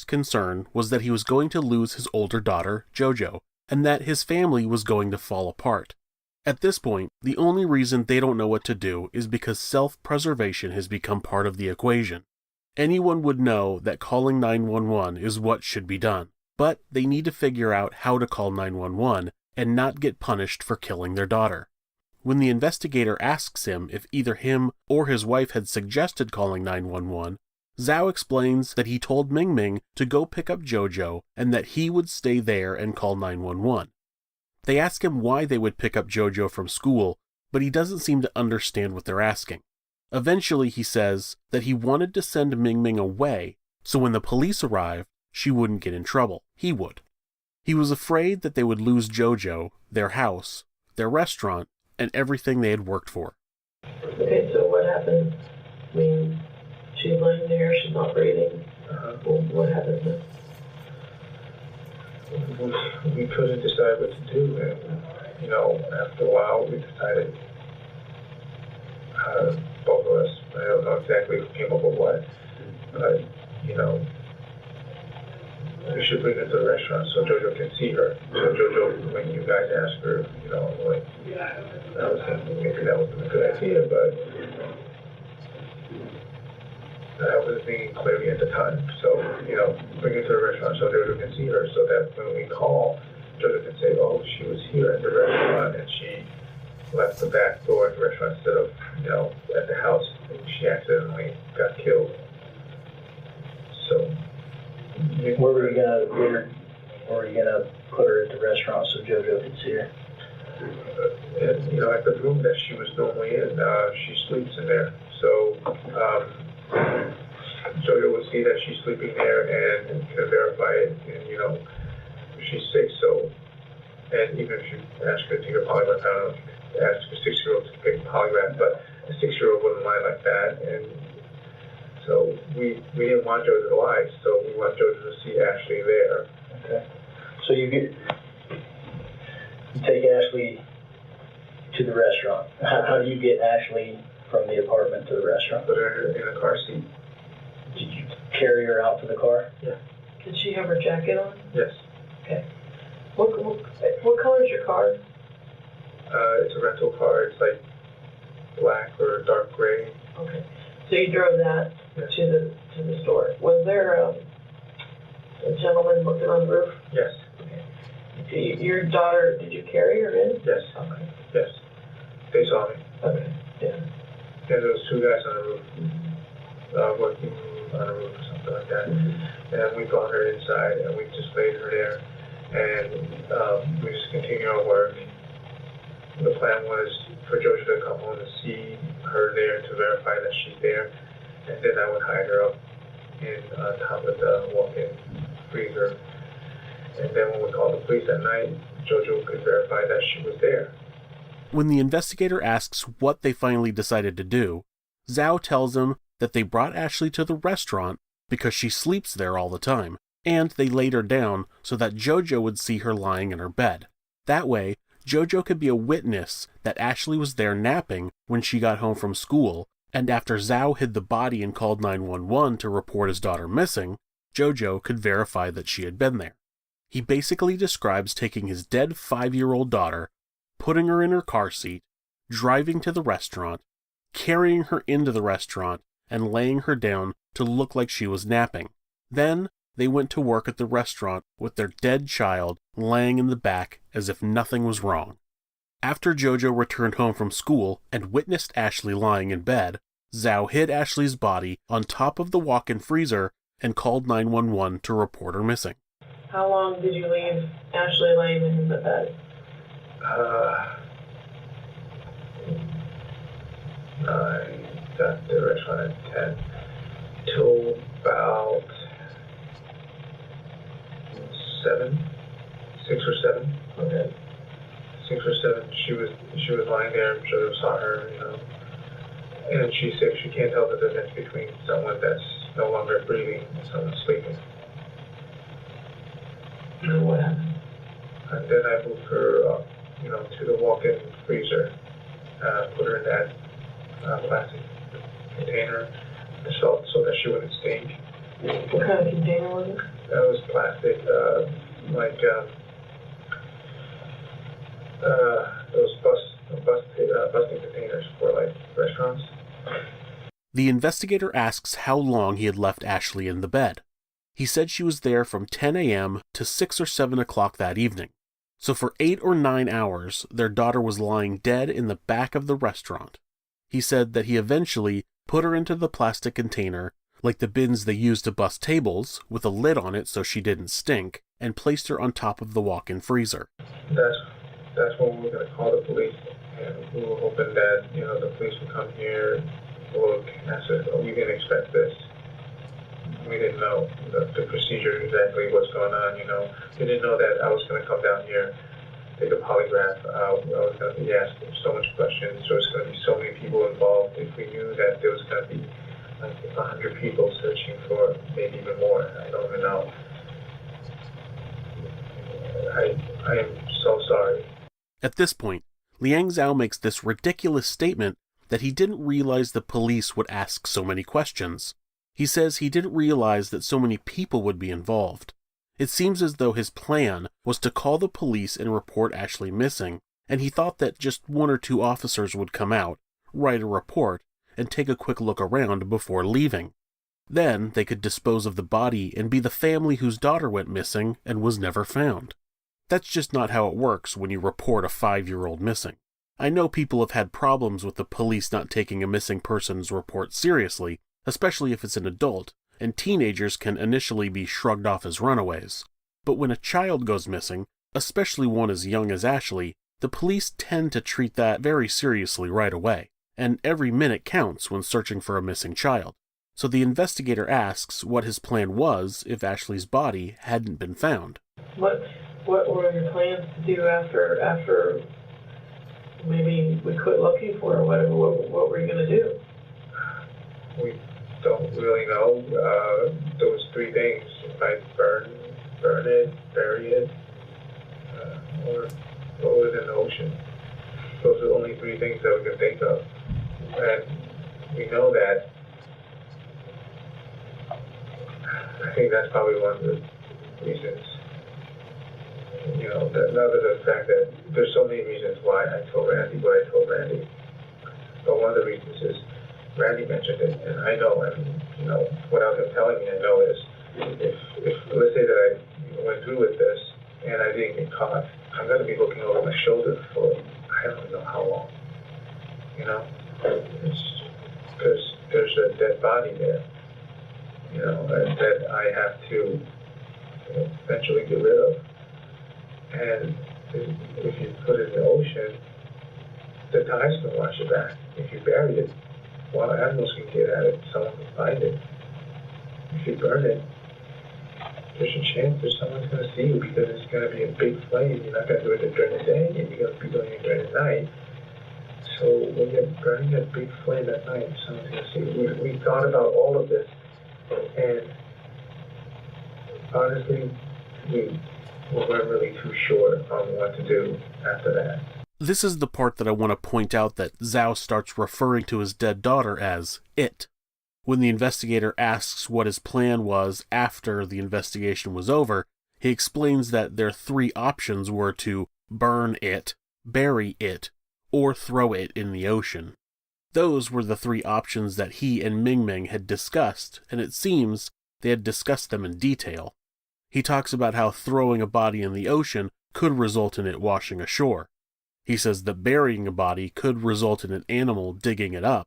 biggest concern was that he was going to lose his older daughter, JoJo, and that his family was going to fall apart. At this point, the only reason they don't know what to do is because self-preservation has become part of the equation. Anyone would know that calling 911 is what should be done, but they need to figure out how to call 911 and not get punished for killing their daughter. When the investigator asks him if either him or his wife had suggested calling 911, Zhao explains that he told Ming Ming to go pick up JoJo and that he would stay there and call 911. They ask him why they would pick up JoJo from school, but he doesn't seem to understand what they're asking. Eventually he says that he wanted to send Ming Ming away, so when the police arrived, she wouldn't get in trouble. He would. He was afraid that they would lose JoJo, their house, their restaurant, and everything they had worked for. Okay, so what happened? I mean, she's laying there, she's not breathing. What happened then? We couldn't decide what to do, and after a while we decided, both of us, I don't know exactly who came up with what, but we should bring her to the restaurant so JoJo can see her. So JoJo, when you guys asked her, I was thinking maybe that wasn't a good idea, but I wasn't thinking clearly at the time. So, bring her to the restaurant so JoJo can see her, so that when we call, JoJo can say, oh, she was here at the restaurant and she left the back door at the restaurant instead of, at the house. She accidentally got killed. So, where were you gonna put her at the restaurant so JoJo could see her? At the room that she was normally in, she sleeps in there. So, JoJo would see that she's sleeping there and can verify it, and she's sick. So, and even if you ask her to take a polygraph, I don't know if you ask a 6-year-old to take a polygraph, but a 6-year-old wouldn't lie like that. And so we didn't want JoJo to lie, so we want JoJo to see Ashley there. Okay. So you take Ashley to the restaurant. How do you get Ashley from the apartment to the restaurant? Put her in a car seat. Did you carry her out to the car? Yeah. Did she have her jacket on? Yes. Okay. What color is your car? It's a rental car. It's like black or dark gray. Okay. So you drove that to the store. Was there a gentleman looking on the roof? Yes. Okay. Your daughter, did you carry her in? Yes. Okay. Yes. They saw me. Okay. Yeah. And there was 2 guys on the roof, working on the roof or something like that. And we brought her inside and we just laid her there. And we just continued our work. The plan was for JoJo to come home and see her there to verify that she's there. And then I would hide her up in top of the walk-in freezer. And then when we called the police at night, JoJo could verify that she was there. When the investigator asks what they finally decided to do, Zhao tells him that they brought Ashley to the restaurant because she sleeps there all the time, and they laid her down so that JoJo would see her lying in her bed. That way, JoJo could be a witness that Ashley was there napping when she got home from school, and after Zhao hid the body and called 911 to report his daughter missing, JoJo could verify that she had been there. He basically describes taking his dead 5-year-old daughter, putting her in her car seat, driving to the restaurant, carrying her into the restaurant, and laying her down to look like she was napping. Then, they went to work at the restaurant with their dead child laying in the back as if nothing was wrong. After JoJo returned home from school and witnessed Ashley lying in bed, Zhao hid Ashley's body on top of the walk-in freezer and called 911 to report her missing. How long did you leave Ashley laying in the bed? I got to the restaurant at 10 till about 7, 6 or 7. Okay. 6 or 7. She was lying there. JoJo saw her, and she's sick. She can't tell the difference between someone that's no longer breathing and someone sleeping. And what happened? And then I moved her up, to the walk-in freezer. Put her in that plastic container so that she wouldn't stink. What kind of container was it? That was plastic, like those busting containers for like restaurants. The investigator asks how long he had left Ashley in the bed. He said she was there from 10 a.m. to 6 or 7 o'clock that evening. So for 8 or 9 hours, their daughter was lying dead in the back of the restaurant. He said that he eventually put her into the plastic container, like the bins they use to bust tables, with a lid on it so she didn't stink, and placed her on top of the walk-in freezer. That's when we were going to call the police, and we were hoping that, the police would come here, look, and I said, oh, we didn't expect this. We didn't know the procedure, exactly what's going on, We didn't know that I was going to come down here, take a polygraph. I was going to be asked so much questions. There was going to be so many people involved. If we knew that there was going to be like 100 people searching for maybe even more, I don't even know. I am so sorry. At this point, Liang Zhao makes this ridiculous statement that he didn't realize the police would ask so many questions. He says he didn't realize that so many people would be involved. It seems as though his plan was to call the police and report Ashley missing, and he thought that just 1 or 2 officers would come out, write a report, and take a quick look around before leaving. Then they could dispose of the body and be the family whose daughter went missing and was never found. That's just not how it works when you report a 5-year-old missing. I know people have had problems with the police not taking a missing person's report seriously, especially if it's an adult, and teenagers can initially be shrugged off as runaways. But when a child goes missing, especially one as young as Ashley, the police tend to treat that very seriously right away, and every minute counts when searching for a missing child. So the investigator asks what his plan was if Ashley's body hadn't been found. What were your plans to do after maybe we quit looking for her? What were you going to do? We don't really know. There was 3 things. I'd burn it, bury it, or throw it in the ocean. Those are the only 3 things that we could think of. And we know that. I think that's probably one of the reasons. Other than the fact that there's so many reasons why I told Randy what I told Randy. But one of the reasons is Randy mentioned it, and I know, without him telling me, I know is, if let's say that I went through with this, and I didn't get caught, I'm going to be looking over my shoulder for, I don't know how long, It's because there's a dead body there, that I have to eventually get rid of. And if you put it in the ocean, the tide's going to wash it back. If you bury it, wild animals can get at it, someone can find it. If you burn it, there's a chance that someone's going to see you because it's going to be a big flame. You're not going to do it during the day, and you're going to be doing it during the night. So when you're burning that big flame at night, someone's going to see you. We thought about all of this, and honestly, we weren't really too sure on what to do after that. This is the part that I want to point out that Zhao starts referring to his dead daughter as it. When the investigator asks what his plan was after the investigation was over, he explains that their 3 options were to burn it, bury it, or throw it in the ocean. Those were the 3 options that he and Ming Ming had discussed, and it seems they had discussed them in detail. He talks about how throwing a body in the ocean could result in it washing ashore. He says that burying a body could result in an animal digging it up,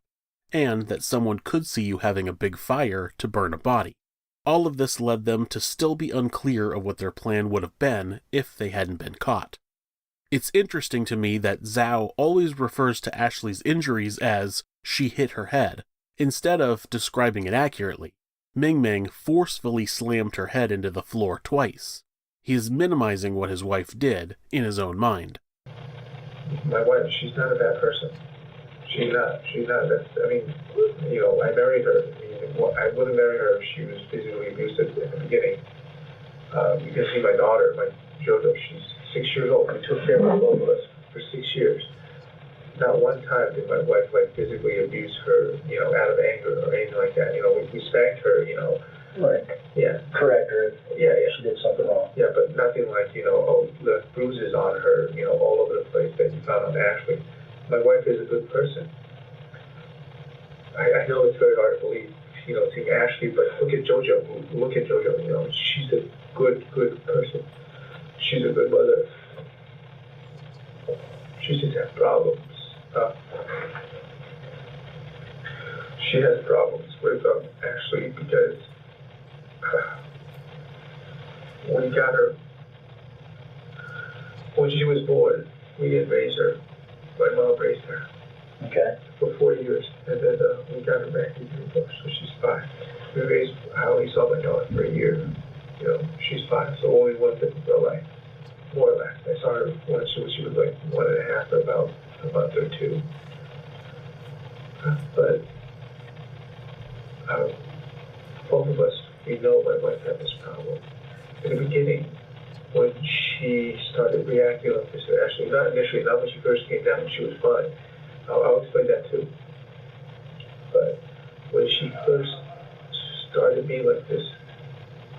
and that someone could see you having a big fire to burn a body. All of this led them to still be unclear of what their plan would have been if they hadn't been caught. It's interesting to me that Zhao always refers to Ashley's injuries as she hit her head, instead of describing it accurately. Ming Ming forcefully slammed her head into the floor twice. He is minimizing what his wife did in his own mind. My wife, she's not a bad person. She's not. I married her. I wouldn't marry her if she was physically abusive in the beginning. You can see my daughter, my Jojo, she's 6 years old. We took care of both of us for 6 years. Not one time did my wife physically abuse her, out of anger or anything like that. We spanked her, Right. Yeah. Correct her. Yeah, know it's very hard to believe, seeing Ashley, but look at JoJo. Look at JoJo. She's a good person. She's a good mother. She just has problems. She has problems with Ashley because we got her when she was born. We didn't raise her. My mom raised her. Okay. For 4 years, and then we got her back in Europe, so she's 5. I only saw my daughter for a year. She's 5, so only one fifth of her life, more or less. I saw her when she was like 1.5, or about 2. But both of us, we know my wife had this problem. In the beginning, when she started reacting like this, actually, not initially, not when she first came down, she was fine. I'll explain that too. But when she first started being like this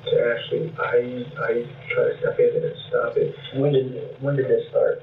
to Ashley, I try to step in and stop it. When did this start?